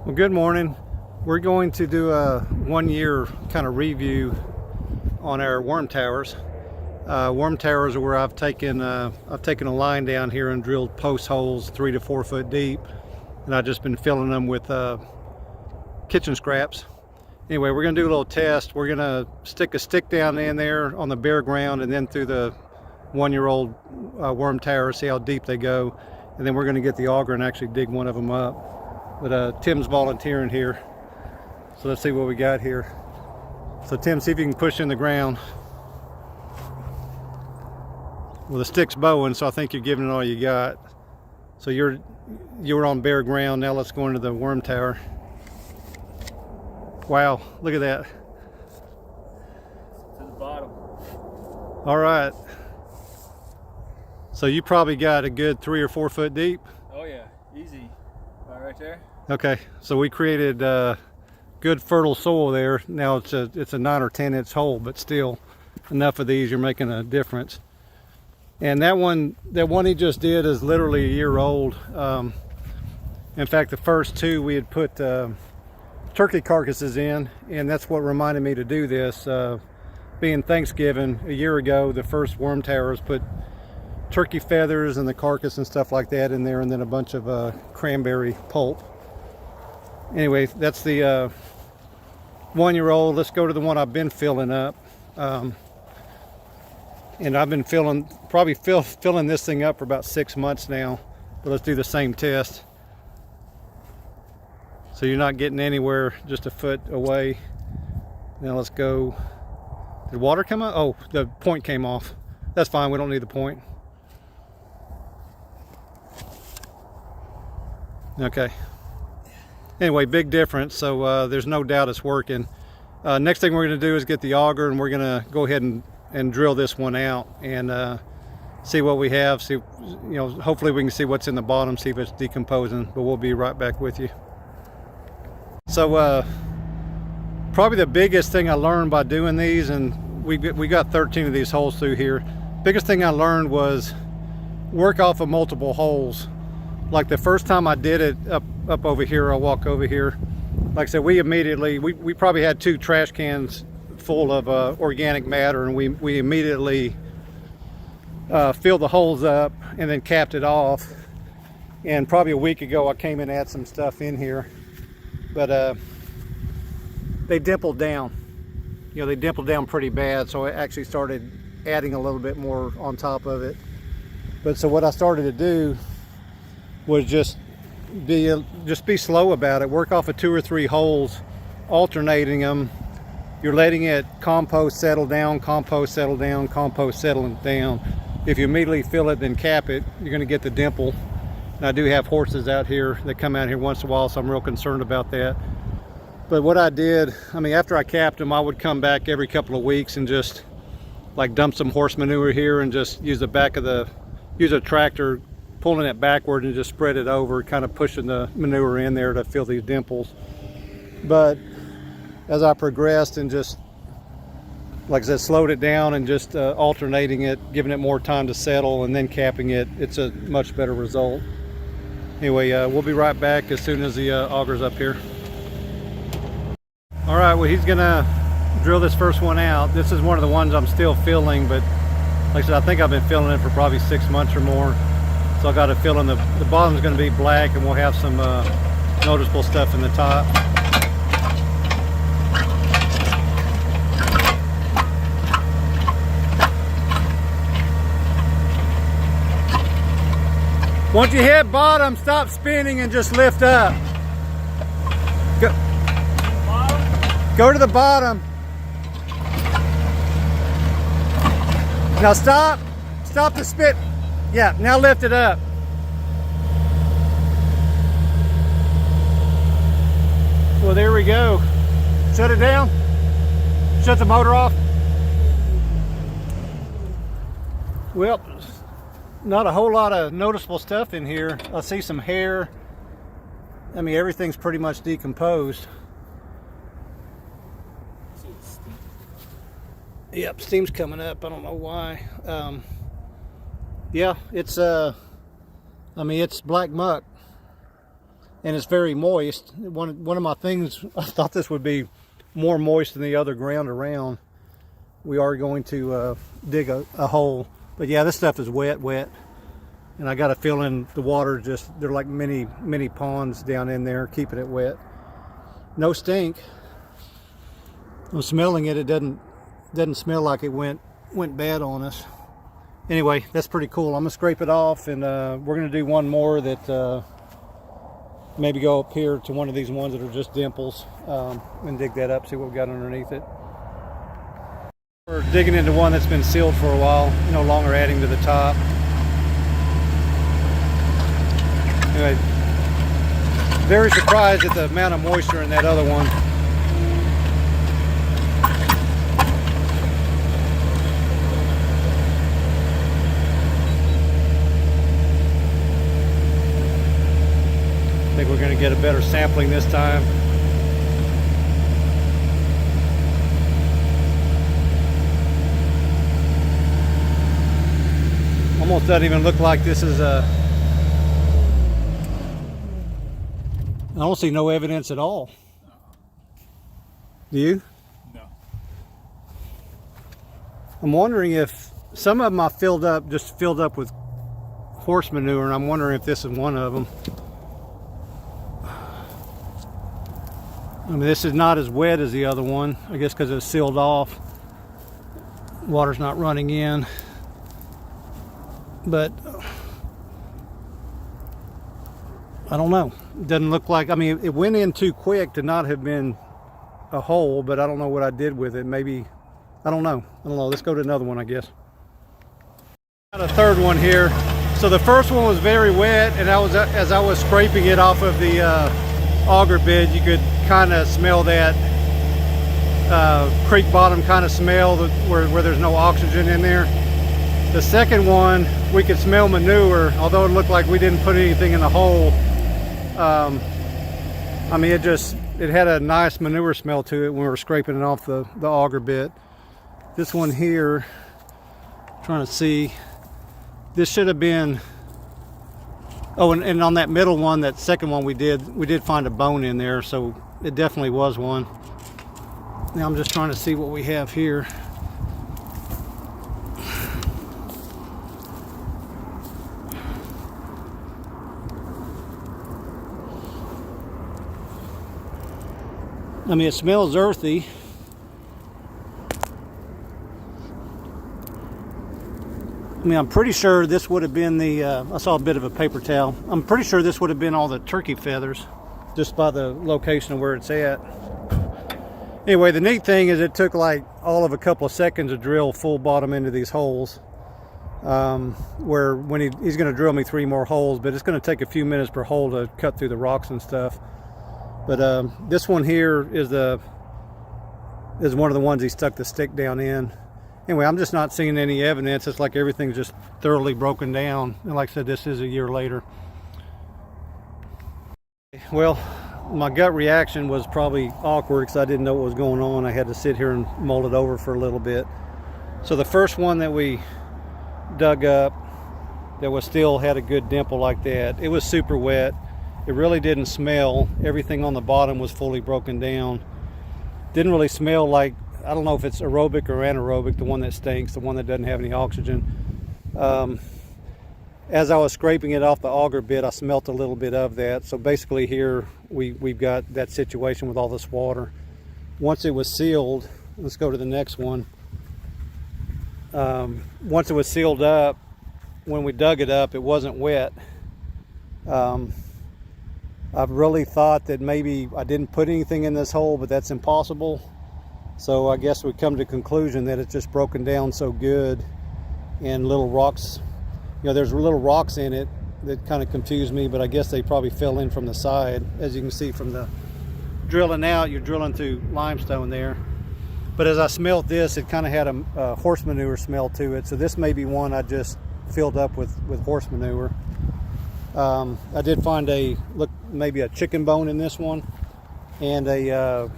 Well, good morning. We're going to do a 1-year kind of review on our worm towers. Worm towers are where I've taken a line down here and drilled post holes 3 to 4 foot deep, and I've just been filling them with kitchen scraps. Anyway, we're going to do a little test. We're going to stick a stick down in there on the bare ground and then through the 1-year-old worm tower, see how deep they go, and then we're going to get the auger and actually dig one of them up. But Tim's volunteering here, so let's see what we got here. So Tim, see if you can push in the ground. Well, the stick's bowing, so I think you're giving it all you got. So you were on bare ground. Now let's go into the worm tower. Wow, look at that. To the bottom. All right. So you probably got a good 3 or 4 foot deep. Oh yeah, easy. Right there. Okay, so we created good fertile soil there. Now it's a 9 or 10 inch hole, but still enough of these, you're making a difference. And that one he just did is literally a year old. In fact, the first two we had put turkey carcasses in, and that's what reminded me to do this. Being Thanksgiving a year ago, the first worm towers put turkey feathers and the carcass and stuff like that in there, and then a bunch of cranberry pulp. Anyway, that's the 1-year-old. Let's go to the one I've been filling up. And I've been filling this thing up for about 6 months now. But let's do the same test. So you're not getting anywhere, just a foot away. Now let's go. Did water come out? Oh, the point came off. That's fine, we don't need the point. Okay. Anyway, big difference, so there's no doubt it's working. Next thing we're going to do is get the auger, and we're going to go ahead and drill this one out and see what we have. See, hopefully we can see what's in the bottom, see if it's decomposing, but we'll be right back with you. So probably the biggest thing I learned by doing these, and we got 13 of these holes through here. Biggest thing I learned was work off of multiple holes. Like the first time I did it up over here, I'll walk over here. Like I said, we probably had 2 trash cans full of organic matter, and we immediately filled the holes up and then capped it off. And probably a week ago, I came and added some stuff in here, but they dimpled down. They dimpled down pretty bad, so I actually started adding a little bit more on top of it. But so what I started to do was just be slow about it. Work off of 2 or 3 holes, alternating them. You're letting it compost settle down, compost settle down, compost settling down. If you immediately fill it, then cap it, you're going to get the dimple. And I do have horses out here that come out here once in a while, so I'm real concerned about that. But what I did, after I capped them, I would come back every couple of weeks and just like dump some horse manure here and just use a tractor, pulling it backward and just spread it over, kind of pushing the manure in there to fill these dimples. But as I progressed and just, like I said, slowed it down and just alternating it, giving it more time to settle and then capping it, it's a much better result. Anyway, we'll be right back as soon as the auger's up here. All right, well, he's gonna drill this first one out. This is one of the ones I'm still filling, but like I said, I think I've been filling it for probably 6 months or more. So I got to fill in the bottom's going to be black, and we'll have some noticeable stuff in the top. Once you hit bottom, stop spinning and just lift up. Go to the bottom. Now stop the spit. Yeah, now lift it up. Well, there we go. Shut it down. Shut the motor off. Well, not a whole lot of noticeable stuff in here. I see some hair. Everything's pretty much decomposed. Yep, steam's coming up. I don't know why. Yeah, it's it's black muck. and it's very moist. One of my things, I thought this would be more moist than the other ground around. We are going to dig a hole, but yeah, this stuff is wet, and I got a feeling the water just, they're like mini ponds down in there keeping it wet. No stink. I'm smelling it. It doesn't smell like it went bad on us. Anyway, that's pretty cool. I'm gonna scrape it off, and we're gonna do one more that maybe go up here to one of these ones that are just dimples, and dig that up, see what we got underneath it. We're digging into one that's been sealed for a while, no longer adding to the top. Anyway, very surprised at the amount of moisture in that other one. I think we're going to get a better sampling this time. Almost doesn't even look like this is a... I don't see no evidence at all. Do you? No. I'm wondering if some of them I filled up with horse manure, and I'm wondering if this is one of them. I mean, this is not as wet as the other one, I guess because it's sealed off. Water's not running in. But I don't know. It doesn't look like, I mean, it went in too quick to not have been a hole, but I don't know what I did with it. Maybe, I don't know. Let's go to another one, I guess. Got a third one here. So the first one was very wet, and as I was scraping it off of the auger bed, you could kind of smell that creek bottom kind of smell where there's no oxygen in there. The second one, we could smell manure, although it looked like we didn't put anything in the hole. I mean, it had a nice manure smell to it when we were scraping it off the auger bit. This one here, trying to see, this should have been, oh, and on that middle one, that second one we did find a bone in there, so it definitely was one. Now I'm just trying to see what we have here. I mean, it smells earthy. I mean, I'm pretty sure this would have been the, I saw a bit of a paper towel. I'm pretty sure this would have been all the turkey feathers, just by the location of where it's at. Anyway, the neat thing is it took like all of a couple of seconds to drill full bottom into these holes. Where when he's going to drill me 3 more holes, but it's going to take a few minutes per hole to cut through the rocks and stuff. But this one here is one of the ones he stuck the stick down in. Anyway, I'm just not seeing any evidence. It's like everything's just thoroughly broken down. And like I said, this is a year later. Well, my gut reaction was probably awkward because I didn't know what was going on. I had to sit here and mull it over for a little bit. So the first one that we dug up that was still had a good dimple like that, it was super wet. It really didn't smell. Everything on the bottom was fully broken down. Didn't really smell like, I don't know if it's aerobic or anaerobic, the one that stinks, the one that doesn't have any oxygen. As I was scraping it off the auger bit, I smelt a little bit of that. So basically here we've got that situation with all this water. Once it was sealed, let's go to the next one. Once it was sealed up, when we dug it up, it wasn't wet. I've really thought that maybe I didn't put anything in this hole, but that's impossible. So I guess we come to the conclusion that it's just broken down so good, and little rocks, you know, there's little rocks in it that kind of confused me, but I guess they probably fell in from the side. As you can see from the drilling out, you're drilling through limestone there. But as I smelled this, it kind of had a horse manure smell to it. So this may be one I just filled up with horse manure. I did find maybe a chicken bone in this one, and a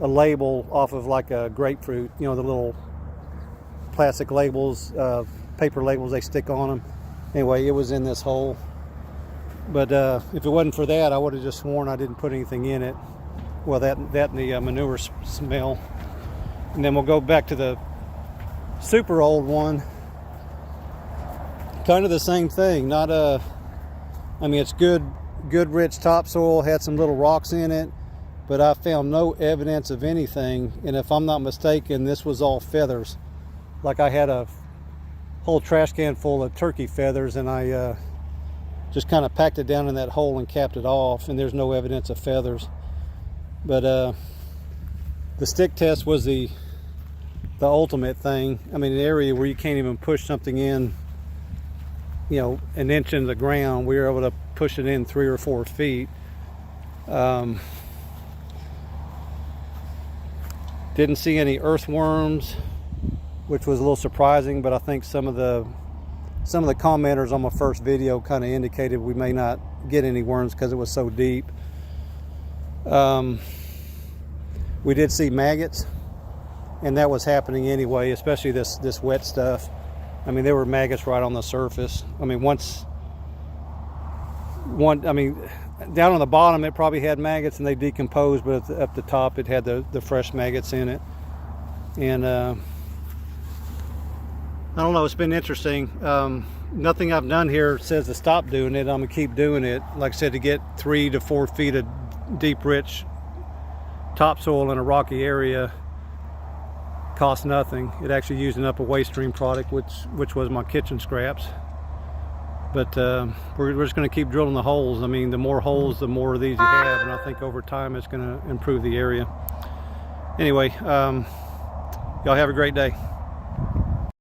label off of like a grapefruit, you know, the little plastic labels, paper labels they stick on them. Anyway, it was in this hole. But if it wasn't for that, I would have just sworn I didn't put anything in it. Well, that and the manure smell. And then we'll go back to the super old one. Kind of the same thing. Not a, I mean, it's good rich topsoil, had some little rocks in it, but I found no evidence of anything. And if I'm not mistaken, this was all feathers. Like I had a whole trash can full of turkey feathers, and I just kind of packed it down in that hole and capped it off, and there's no evidence of feathers. But the stick test was the ultimate thing. I mean, an area where you can't even push something in, you know, an inch into the ground, we were able to push it in 3 or 4 feet. Didn't see any earthworms, which was a little surprising, but I think some of the commenters on my first video kind of indicated we may not get any worms because it was so deep. We did see maggots, and that was happening anyway, especially this wet stuff. I mean, there were maggots right on the surface. I mean, down on the bottom it probably had maggots and they decomposed, but up the top it had the fresh maggots in it. And I don't know, it's been interesting. Nothing I've done here says to stop doing it. I'm gonna keep doing it. Like I said, to get 3 to 4 feet of deep, rich topsoil in a rocky area costs nothing. It actually using up a waste stream product, which was my kitchen scraps. But we're just going to keep drilling the holes. I mean, the more holes, the more of these you have, and I think over time it's going to improve the area. Anyway, y'all have a great day.